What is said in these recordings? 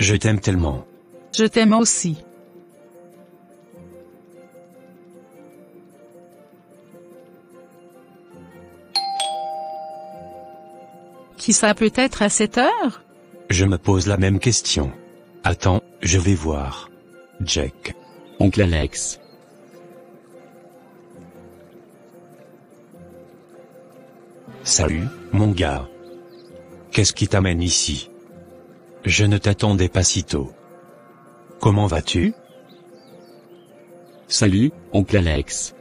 Je t'aime tellement. Je t'aime aussi. Qui ça peut être à cette heure? Je me pose la même question. Attends, je vais voir. Jack. Oncle Alex. Salut, mon gars. Qu'est-ce qui t'amène ici? Je ne t'attendais pas si tôt. Comment vas-tu? Salut, oncle Alex.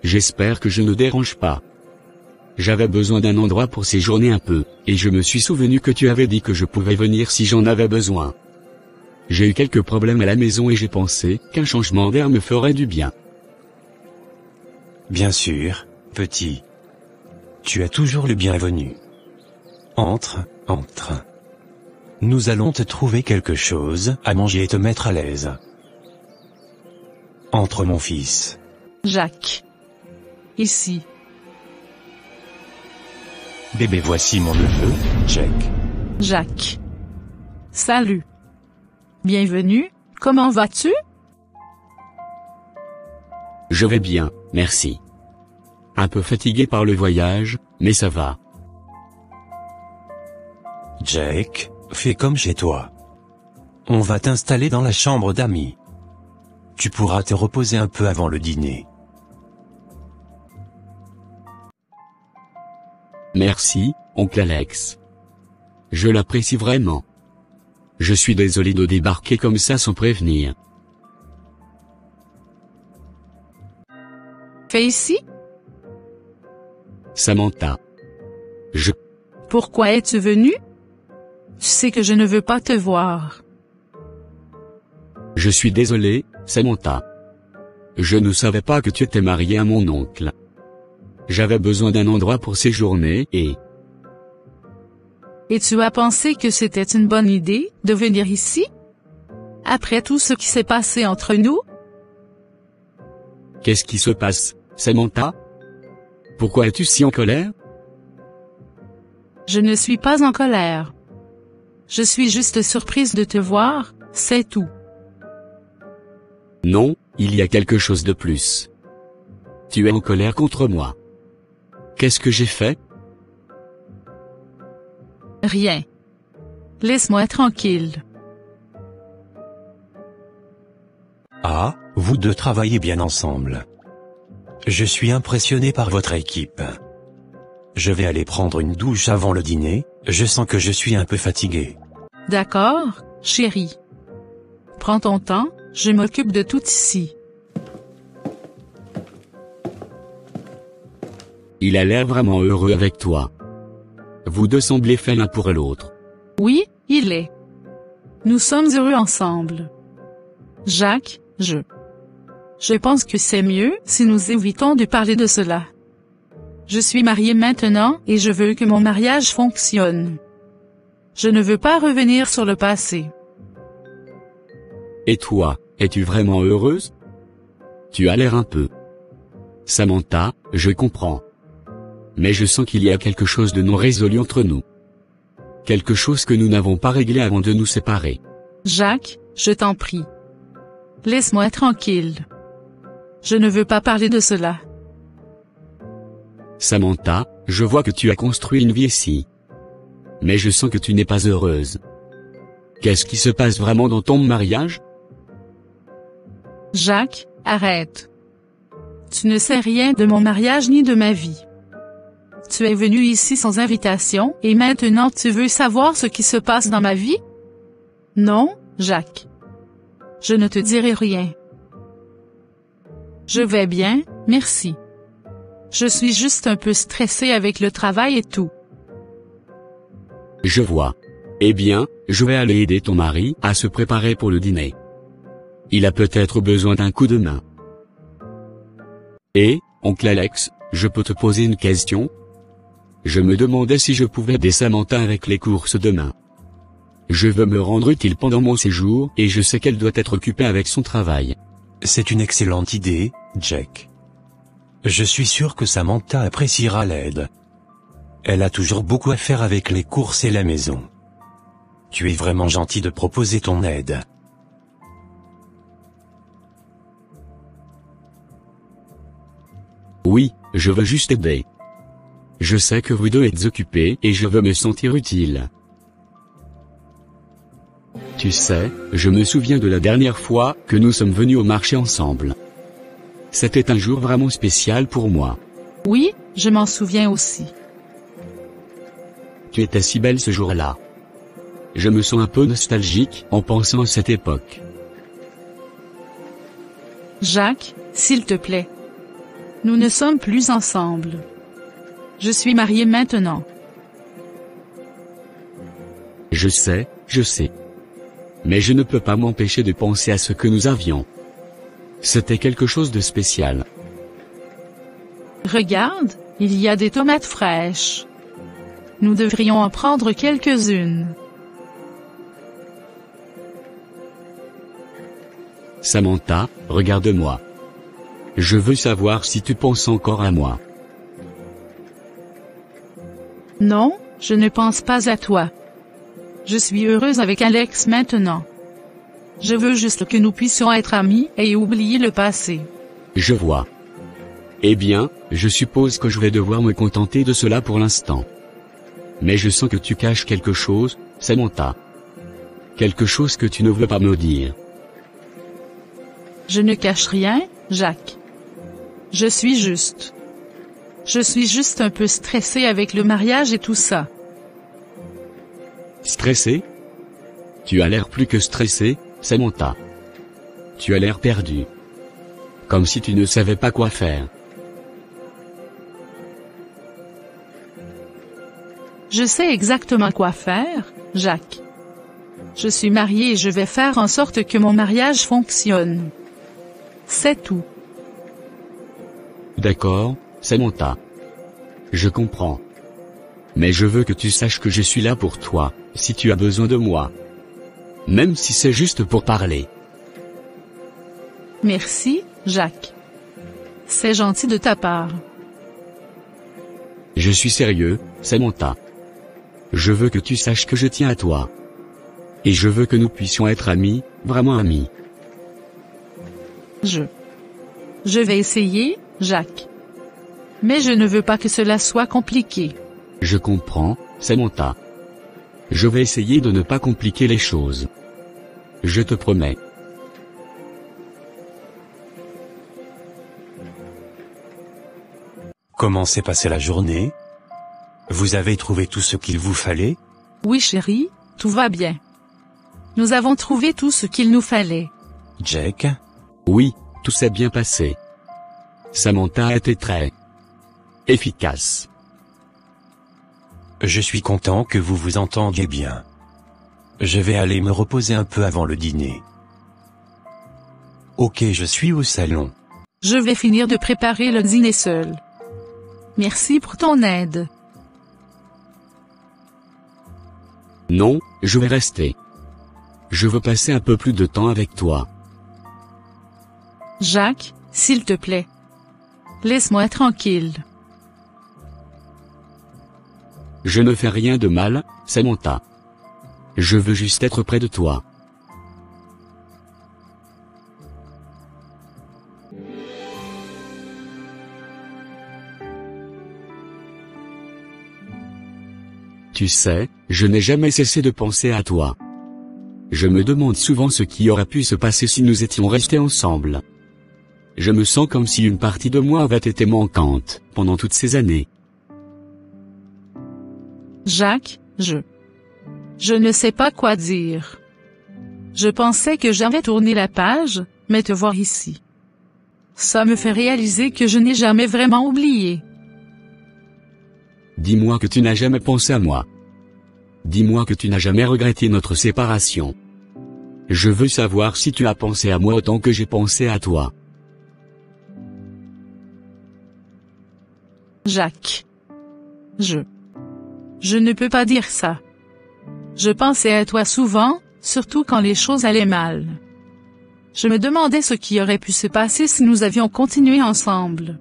J'espère que je ne dérange pas. J'avais besoin d'un endroit pour séjourner un peu, et je me suis souvenu que tu avais dit que je pouvais venir si j'en avais besoin. J'ai eu quelques problèmes à la maison et j'ai pensé qu'un changement d'air me ferait du bien. Bien sûr, petit. Tu es toujours le bienvenu. Entre. Nous allons te trouver quelque chose à manger et te mettre à l'aise. Entre, mon fils. Jacques. Ici. Bébé, voici mon neveu, Jack. Jacques. Salut. Bienvenue, comment vas-tu? Je vais bien, merci. Un peu fatigué par le voyage, mais ça va. Jack, fais comme chez toi. On va t'installer dans la chambre d'amis. Tu pourras te reposer un peu avant le dîner. Merci, oncle Alex. Je l'apprécie vraiment. Je suis désolé de débarquer comme ça sans prévenir. Fais ici? Samantha. Pourquoi es-tu venu? Tu sais que je ne veux pas te voir. Je suis désolé, Samantha. Je ne savais pas que tu étais mariée à mon oncle. J'avais besoin d'un endroit pour séjourner et tu as pensé que c'était une bonne idée de venir ici? Après tout ce qui s'est passé entre nous? Qu'est-ce qui se passe, Samantha? Pourquoi es-tu si en colère? Je ne suis pas en colère. Je suis juste surprise de te voir, c'est tout. Non, il y a quelque chose de plus. Tu es en colère contre moi. Qu'est-ce que j'ai fait? Rien. Laisse-moi tranquille. Ah, vous deux travaillez bien ensemble. Je suis impressionné par votre équipe. Je vais aller prendre une douche avant le dîner, je sens que je suis un peu fatigué. D'accord, chérie. Prends ton temps, je m'occupe de tout ici. Il a l'air vraiment heureux avec toi. Vous deux semblez faits l'un pour l'autre. Oui, il est. Nous sommes heureux ensemble. Jacques, je pense que c'est mieux si nous évitons de parler de cela. Je suis mariée maintenant et je veux que mon mariage fonctionne. Je ne veux pas revenir sur le passé. Et toi, es-tu vraiment heureuse? Tu as l'air un peu. Samantha, je comprends. Mais je sens qu'il y a quelque chose de non résolu entre nous. Quelque chose que nous n'avons pas réglé avant de nous séparer. Jacques, je t'en prie. Laisse-moi tranquille. Je ne veux pas parler de cela. Samantha, je vois que tu as construit une vie ici. Mais je sens que tu n'es pas heureuse. Qu'est-ce qui se passe vraiment dans ton mariage? Jacques, arrête. Tu ne sais rien de mon mariage ni de ma vie. Tu es venu ici sans invitation, et maintenant tu veux savoir ce qui se passe dans ma vie? Non, Jacques. Je ne te dirai rien. Je vais bien, merci. Je suis juste un peu stressée avec le travail et tout. Je vois. Eh bien, je vais aller aider ton mari à se préparer pour le dîner. Il a peut-être besoin d'un coup de main. Et, oncle Alex, je peux te poser une question? Je me demandais si je pouvais aider Samantha avec les courses demain. Je veux me rendre utile pendant mon séjour et je sais qu'elle doit être occupée avec son travail. C'est une excellente idée, Jack. Je suis sûr que Samantha appréciera l'aide. Elle a toujours beaucoup à faire avec les courses et la maison. Tu es vraiment gentil de proposer ton aide. Oui, je veux juste aider. Je sais que vous deux êtes occupés et je veux me sentir utile. Tu sais, je me souviens de la dernière fois que nous sommes venus au marché ensemble. C'était un jour vraiment spécial pour moi. Oui, je m'en souviens aussi. Tu étais si belle ce jour-là. Je me sens un peu nostalgique en pensant à cette époque. Jacques, s'il te plaît. Nous ne sommes plus ensemble. Je suis mariée maintenant. Je sais. Mais je ne peux pas m'empêcher de penser à ce que nous avions. C'était quelque chose de spécial. Regarde, il y a des tomates fraîches. Nous devrions en prendre quelques-unes. Samantha, regarde-moi. Je veux savoir si tu penses encore à moi. Non, je ne pense pas à toi. Je suis heureuse avec Alex maintenant. Je veux juste que nous puissions être amis et oublier le passé. Je vois. Eh bien, je suppose que je vais devoir me contenter de cela pour l'instant. Mais je sens que tu caches quelque chose, Samantha. Quelque chose que tu ne veux pas me dire. Je ne cache rien, Jacques. Je suis juste un peu stressée avec le mariage et tout ça. Stressé? Tu as l'air plus que stressé, Samantha. Tu as l'air perdu. Comme si tu ne savais pas quoi faire. Je sais exactement quoi faire, Jacques. Je suis mariée et je vais faire en sorte que mon mariage fonctionne. C'est tout. D'accord, Samantha. Je comprends. Mais je veux que tu saches que je suis là pour toi, si tu as besoin de moi. Même si c'est juste pour parler. Merci, Jacques. C'est gentil de ta part. Je suis sérieux, Samantha. Je veux que tu saches que je tiens à toi. Et je veux que nous puissions être amis, vraiment amis. Je vais essayer, Jacques. Mais je ne veux pas que cela soit compliqué. Je comprends, Samantha. Je vais essayer de ne pas compliquer les choses. Je te promets. Comment s'est passée la journée? Vous avez trouvé tout ce qu'il vous fallait? Oui chérie, tout va bien. Nous avons trouvé tout ce qu'il nous fallait. Jack? Oui, tout s'est bien passé. Samantha a été très efficace. Je suis content que vous vous entendiez bien. Je vais aller me reposer un peu avant le dîner. Ok, je suis au salon. Je vais finir de préparer le dîner seul. Merci pour ton aide. Non, je vais rester. Je veux passer un peu plus de temps avec toi. Jacques, s'il te plaît. Laisse-moi tranquille. Je ne fais rien de mal, Samantha. Je veux juste être près de toi. Tu sais, je n'ai jamais cessé de penser à toi. Je me demande souvent ce qui aurait pu se passer si nous étions restés ensemble. Je me sens comme si une partie de moi avait été manquante, pendant toutes ces années. Jacques, je ne sais pas quoi dire. Je pensais que j'avais tourné la page, mais te voir ici. Ça me fait réaliser que je n'ai jamais vraiment oublié. Dis-moi que tu n'as jamais pensé à moi. Dis-moi que tu n'as jamais regretté notre séparation. Je veux savoir si tu as pensé à moi autant que j'ai pensé à toi. Jacques. Je ne peux pas dire ça. Je pensais à toi souvent, surtout quand les choses allaient mal. Je me demandais ce qui aurait pu se passer si nous avions continué ensemble.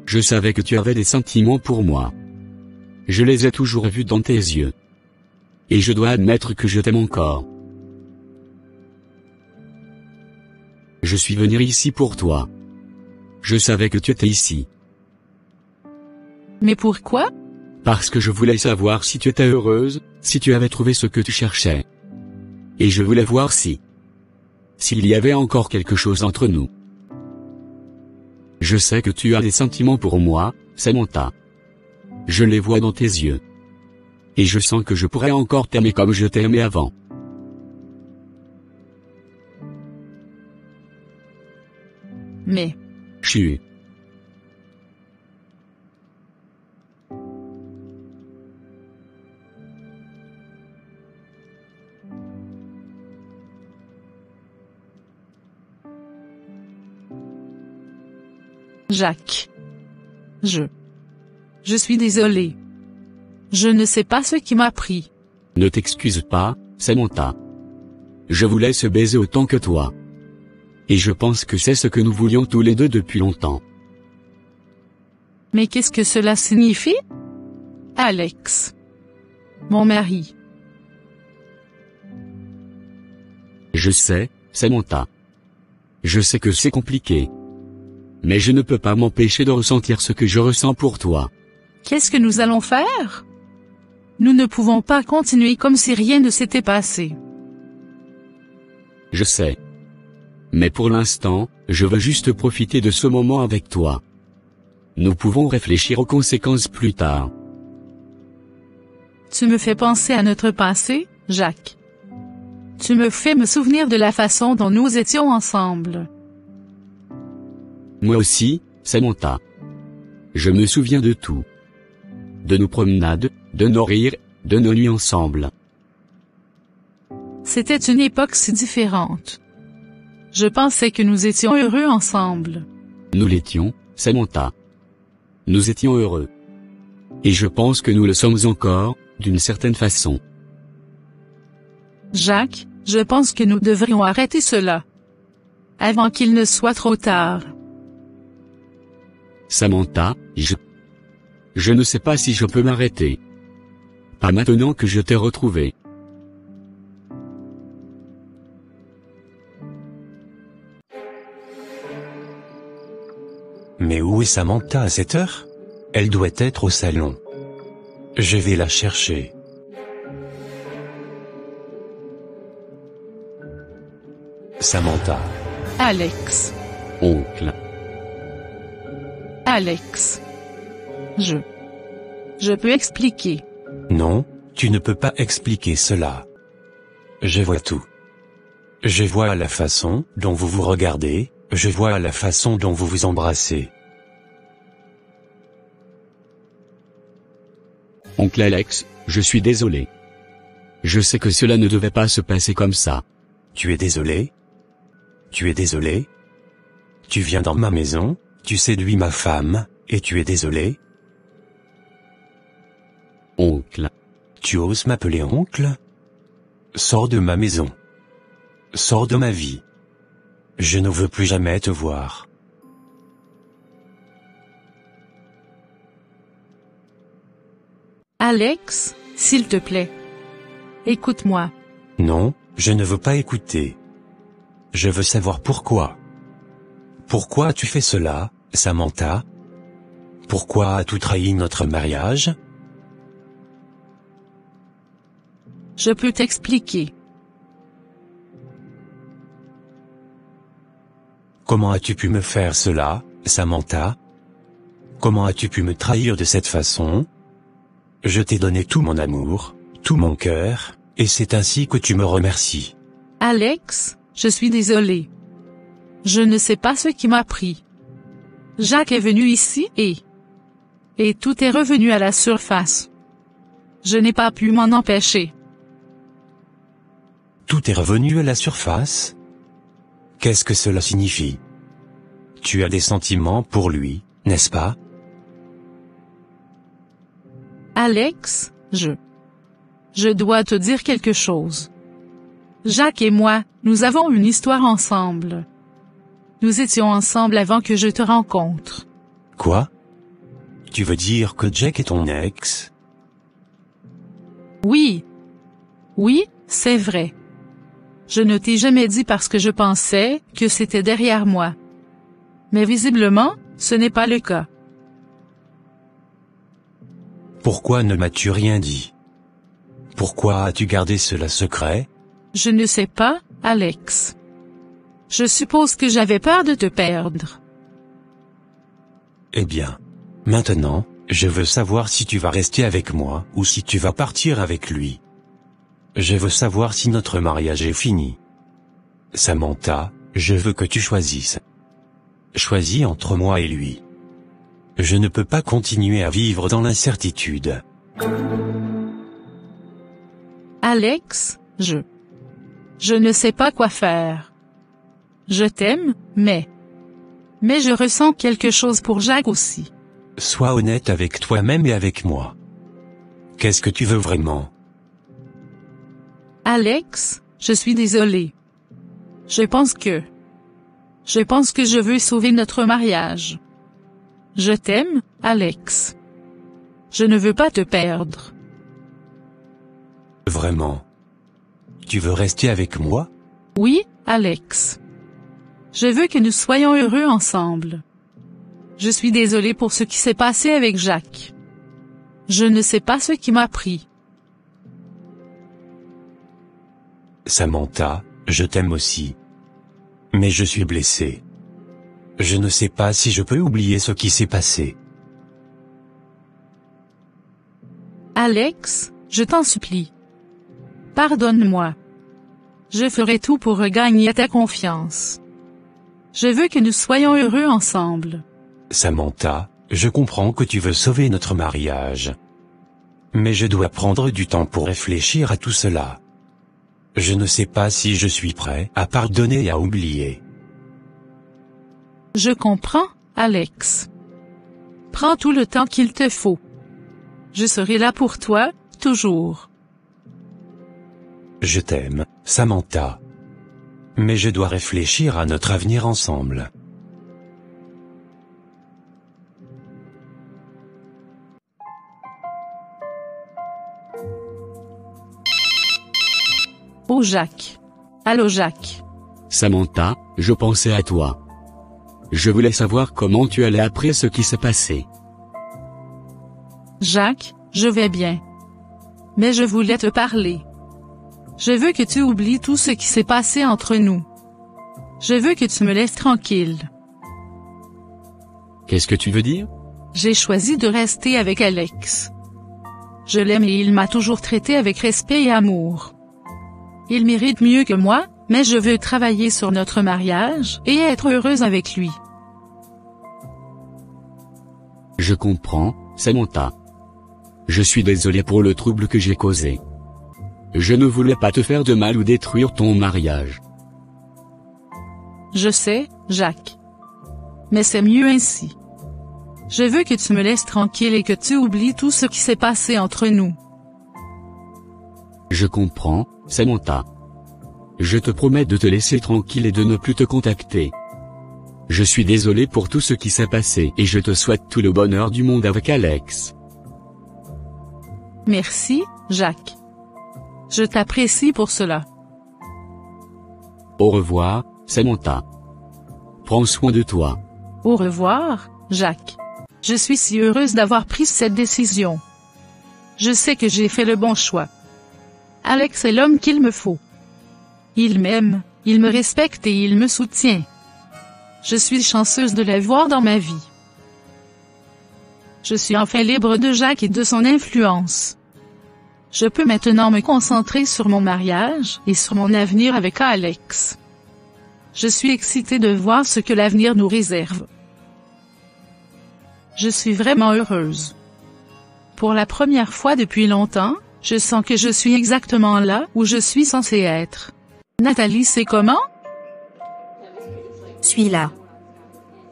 Je savais que tu avais des sentiments pour moi. Je les ai toujours vus dans tes yeux. Et je dois admettre que je t'aime encore. Je suis venu ici pour toi. Je savais que tu étais ici. Mais pourquoi? Parce que je voulais savoir si tu étais heureuse, si tu avais trouvé ce que tu cherchais. Et je voulais voir s'il y avait encore quelque chose entre nous. Je sais que tu as des sentiments pour moi, Samantha. Je les vois dans tes yeux. Et je sens que je pourrais encore t'aimer comme je t'ai aimé avant. Mais, Chut. Jacques. Je suis désolé. Je ne sais pas ce qui m'a pris. Ne t'excuse pas, Samantha. Je vous laisse baiser autant que toi. Et je pense que c'est ce que nous voulions tous les deux depuis longtemps. Mais qu'est-ce que cela signifie? Alex. Mon mari. Je sais, Samantha. Je sais que c'est compliqué. Mais je ne peux pas m'empêcher de ressentir ce que je ressens pour toi. Qu'est-ce que nous allons faire? Nous ne pouvons pas continuer comme si rien ne s'était passé. Je sais. Mais pour l'instant, je veux juste profiter de ce moment avec toi. Nous pouvons réfléchir aux conséquences plus tard. Tu me fais penser à notre passé, Jacques. Tu me fais me souvenir de la façon dont nous étions ensemble. Moi aussi, Samantha. Je me souviens de tout. De nos promenades, de nos rires, de nos nuits ensemble. C'était une époque si différente. Je pensais que nous étions heureux ensemble. Nous l'étions, Samantha. Nous étions heureux. Et je pense que nous le sommes encore, d'une certaine façon. Jacques, je pense que nous devrions arrêter cela. Avant qu'il ne soit trop tard. Samantha, je ne sais pas si je peux m'arrêter. Pas maintenant que je t'ai retrouvé. Mais où est Samantha à cette heure? Elle doit être au salon. Je vais la chercher. Samantha. Alex. Oncle. Alex. Je peux expliquer. Non, tu ne peux pas expliquer cela. Je vois tout. Je vois la façon dont vous vous regardez, je vois la façon dont vous vous embrassez. Oncle Alex, je suis désolé. Je sais que cela ne devait pas se passer comme ça. Tu es désolé? Tu es désolé? Tu viens dans ma maison, tu séduis ma femme, et tu es désolé? Oncle. Tu oses m'appeler oncle? Sors de ma maison. Sors de ma vie. Je ne veux plus jamais te voir. Alex, s'il te plaît. Écoute-moi. Non, je ne veux pas écouter. Je veux savoir pourquoi. Pourquoi as-tu fait cela, Samantha? Pourquoi as-tu trahi notre mariage? Je peux t'expliquer. Comment as-tu pu me faire cela, Samantha? Comment as-tu pu me trahir de cette façon? Je t'ai donné tout mon amour, tout mon cœur, et c'est ainsi que tu me remercies. Alex, je suis désolé. Je ne sais pas ce qui m'a pris. Jacques est venu ici et tout est revenu à la surface. Je n'ai pas pu m'en empêcher. Tout est revenu à la surface? Qu'est-ce que cela signifie? Tu as des sentiments pour lui, n'est-ce pas? Alex, je dois te dire quelque chose. Jacques et moi, nous avons une histoire ensemble. Nous étions ensemble avant que je te rencontre. Quoi? Tu veux dire que Jack est ton ex? Oui. Oui, c'est vrai. Je ne t'ai jamais dit parce que je pensais que c'était derrière moi. Mais visiblement, ce n'est pas le cas. Pourquoi ne m'as-tu rien dit? Pourquoi as-tu gardé cela secret? Je ne sais pas, Alex. Je suppose que j'avais peur de te perdre. Eh bien, maintenant, je veux savoir si tu vas rester avec moi ou si tu vas partir avec lui. Je veux savoir si notre mariage est fini. Samantha, je veux que tu choisisses. Choisis entre moi et lui. Je ne peux pas continuer à vivre dans l'incertitude. Alex, je ne sais pas quoi faire. Je t'aime, mais je ressens quelque chose pour Jacques aussi. Sois honnête avec toi-même et avec moi. Qu'est-ce que tu veux vraiment? Alex, je suis désolée. Je pense que je veux sauver notre mariage. Je t'aime, Alex. Je ne veux pas te perdre. Vraiment? Tu veux rester avec moi? Oui, Alex. Je veux que nous soyons heureux ensemble. Je suis désolée pour ce qui s'est passé avec Jacques. Je ne sais pas ce qui m'a pris. Samantha, je t'aime aussi. Mais je suis blessé. Je ne sais pas si je peux oublier ce qui s'est passé. Alex, je t'en supplie. Pardonne-moi. Je ferai tout pour regagner ta confiance. Je veux que nous soyons heureux ensemble. Samantha, je comprends que tu veux sauver notre mariage. Mais je dois prendre du temps pour réfléchir à tout cela. Je ne sais pas si je suis prêt à pardonner et à oublier. Je comprends, Alex. Prends tout le temps qu'il te faut. Je serai là pour toi, toujours. Je t'aime, Samantha. Mais je dois réfléchir à notre avenir ensemble. Oh Jacques. Allô Jacques. Samantha, je pensais à toi. Je voulais savoir comment tu allais après ce qui s'est passé. Jacques, je vais bien. Mais je voulais te parler. Je veux que tu oublies tout ce qui s'est passé entre nous. Je veux que tu me laisses tranquille. Qu'est-ce que tu veux dire? J'ai choisi de rester avec Alex. Je l'aime et il m'a toujours traité avec respect et amour. Il mérite mieux que moi, mais je veux travailler sur notre mariage et être heureuse avec lui. Je comprends, Samantha. Je suis désolé pour le trouble que j'ai causé. Je ne voulais pas te faire de mal ou détruire ton mariage. Je sais, Jacques. Mais c'est mieux ainsi. Je veux que tu me laisses tranquille et que tu oublies tout ce qui s'est passé entre nous. Je comprends, Samantha. Je te promets de te laisser tranquille et de ne plus te contacter. Je suis désolé pour tout ce qui s'est passé et je te souhaite tout le bonheur du monde avec Alex. Merci, Jacques. Je t'apprécie pour cela. Au revoir, Samantha. Prends soin de toi. Au revoir, Jacques. Je suis si heureuse d'avoir pris cette décision. Je sais que j'ai fait le bon choix. Alex est l'homme qu'il me faut. Il m'aime, il me respecte et il me soutient. Je suis chanceuse de l'avoir dans ma vie. Je suis enfin libre de Jacques et de son influence. Je peux maintenant me concentrer sur mon mariage et sur mon avenir avec Alex. Je suis excitée de voir ce que l'avenir nous réserve. Je suis vraiment heureuse. Pour la première fois depuis longtemps, je sens que je suis exactement là où je suis censée être. Nathalie, c'est comment? Suis là.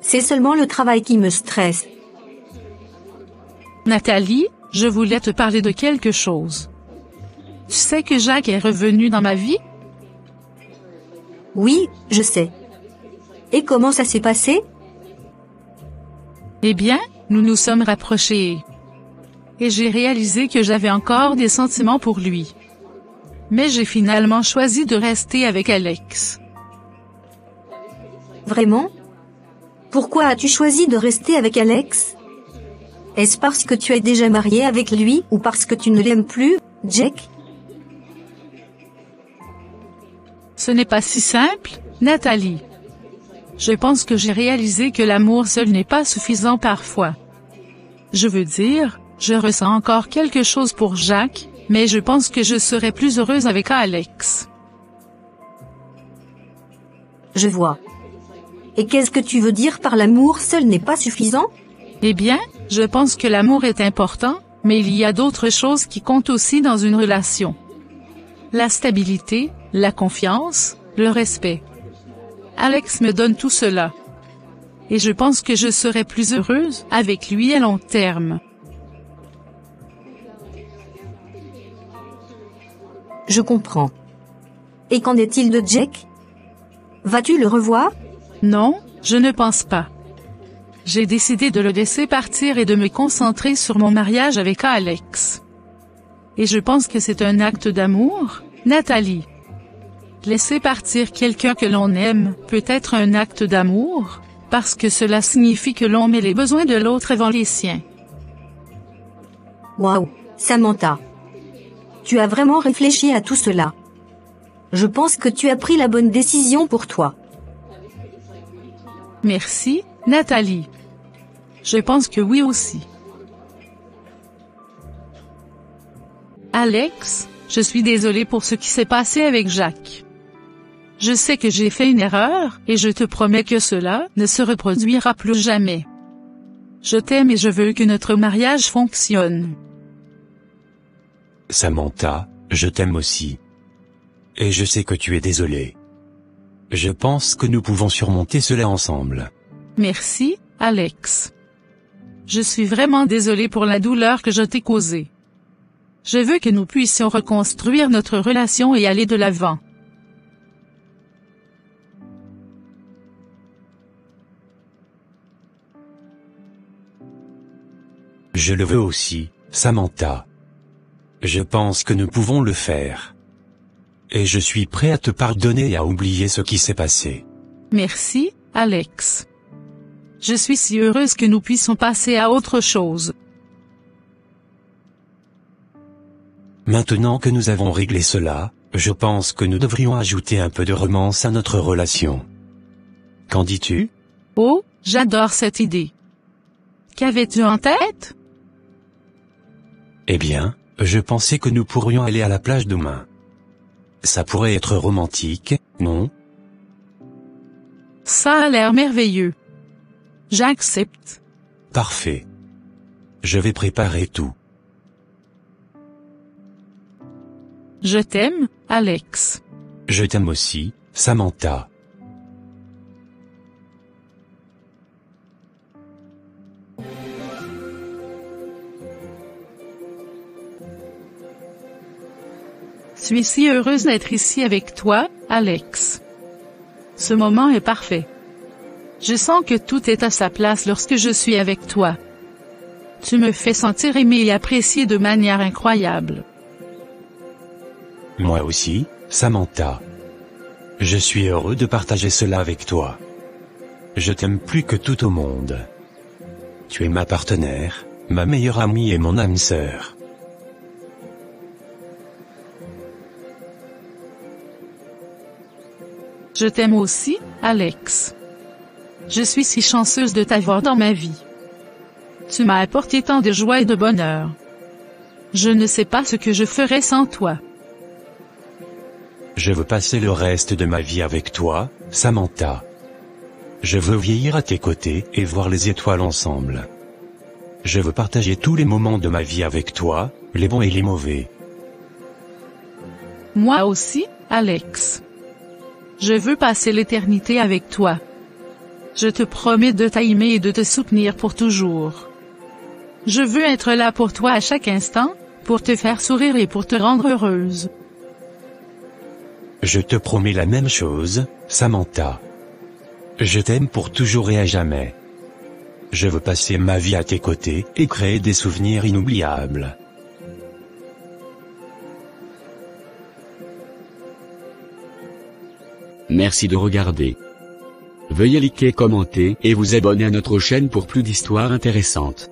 C'est seulement le travail qui me stresse. Nathalie, je voulais te parler de quelque chose. Tu sais que Jacques est revenu dans ma vie? Oui, je sais. Et comment ça s'est passé? Eh bien, nous nous sommes rapprochés. Et j'ai réalisé que j'avais encore des sentiments pour lui. Mais j'ai finalement choisi de rester avec Alex. Vraiment? Pourquoi as-tu choisi de rester avec Alex? Est-ce parce que tu es déjà marié avec lui ou parce que tu ne l'aimes plus, Jack? Ce n'est pas si simple, Nathalie. Je pense que j'ai réalisé que l'amour seul n'est pas suffisant parfois. Je veux dire, je ressens encore quelque chose pour Jacques, mais je pense que je serai plus heureuse avec Alex. Je vois. Et qu'est-ce que tu veux dire par l'amour seul n'est pas suffisant? Eh bien, je pense que l'amour est important, mais il y a d'autres choses qui comptent aussi dans une relation. La stabilité, la confiance, le respect. Alex me donne tout cela. Et je pense que je serai plus heureuse avec lui à long terme. Je comprends. Et qu'en est-il de Jack? Vas-tu le revoir? Non, je ne pense pas. J'ai décidé de le laisser partir et de me concentrer sur mon mariage avec Alex. Et je pense que c'est un acte d'amour, Nathalie. Laisser partir quelqu'un que l'on aime peut être un acte d'amour, parce que cela signifie que l'on met les besoins de l'autre avant les siens. Waouh, Samantha. Tu as vraiment réfléchi à tout cela. Je pense que tu as pris la bonne décision pour toi. Merci, Nathalie. Je pense que oui aussi. Alex, je suis désolée pour ce qui s'est passé avec Jacques. Je sais que j'ai fait une erreur, et je te promets que cela ne se reproduira plus jamais. Je t'aime et je veux que notre mariage fonctionne. Samantha, je t'aime aussi. Et je sais que tu es désolée. Je pense que nous pouvons surmonter cela ensemble. Merci, Alex. Je suis vraiment désolée pour la douleur que je t'ai causée. Je veux que nous puissions reconstruire notre relation et aller de l'avant. Je le veux aussi, Samantha. Je pense que nous pouvons le faire. Et je suis prêt à te pardonner et à oublier ce qui s'est passé. Merci, Alex. Je suis si heureuse que nous puissions passer à autre chose. Maintenant que nous avons réglé cela, je pense que nous devrions ajouter un peu de romance à notre relation. Qu'en dis-tu? Oh, j'adore cette idée. Qu'avais-tu en tête? Eh bien, je pensais que nous pourrions aller à la plage demain. Ça pourrait être romantique, non? Ça a l'air merveilleux. J'accepte. Parfait. Je vais préparer tout. Je t'aime, Alex. Je t'aime aussi, Samantha. Je suis si heureuse d'être ici avec toi, Alex. Ce moment est parfait. Je sens que tout est à sa place lorsque je suis avec toi. Tu me fais sentir aimé et apprécié de manière incroyable. Moi aussi, Samantha. Je suis heureux de partager cela avec toi. Je t'aime plus que tout au monde. Tu es ma partenaire, ma meilleure amie et mon âme sœur. Je t'aime aussi, Alex. Je suis si chanceuse de t'avoir dans ma vie. Tu m'as apporté tant de joie et de bonheur. Je ne sais pas ce que je ferais sans toi. Je veux passer le reste de ma vie avec toi, Samantha. Je veux vieillir à tes côtés et voir les étoiles ensemble. Je veux partager tous les moments de ma vie avec toi, les bons et les mauvais. Moi aussi, Alex. Je veux passer l'éternité avec toi. Je te promets de t'aimer et de te soutenir pour toujours. Je veux être là pour toi à chaque instant, pour te faire sourire et pour te rendre heureuse. Je te promets la même chose, Samantha. Je t'aime pour toujours et à jamais. Je veux passer ma vie à tes côtés et créer des souvenirs inoubliables. Merci de regarder. Veuillez liker, commenter et vous abonner à notre chaîne pour plus d'histoires intéressantes.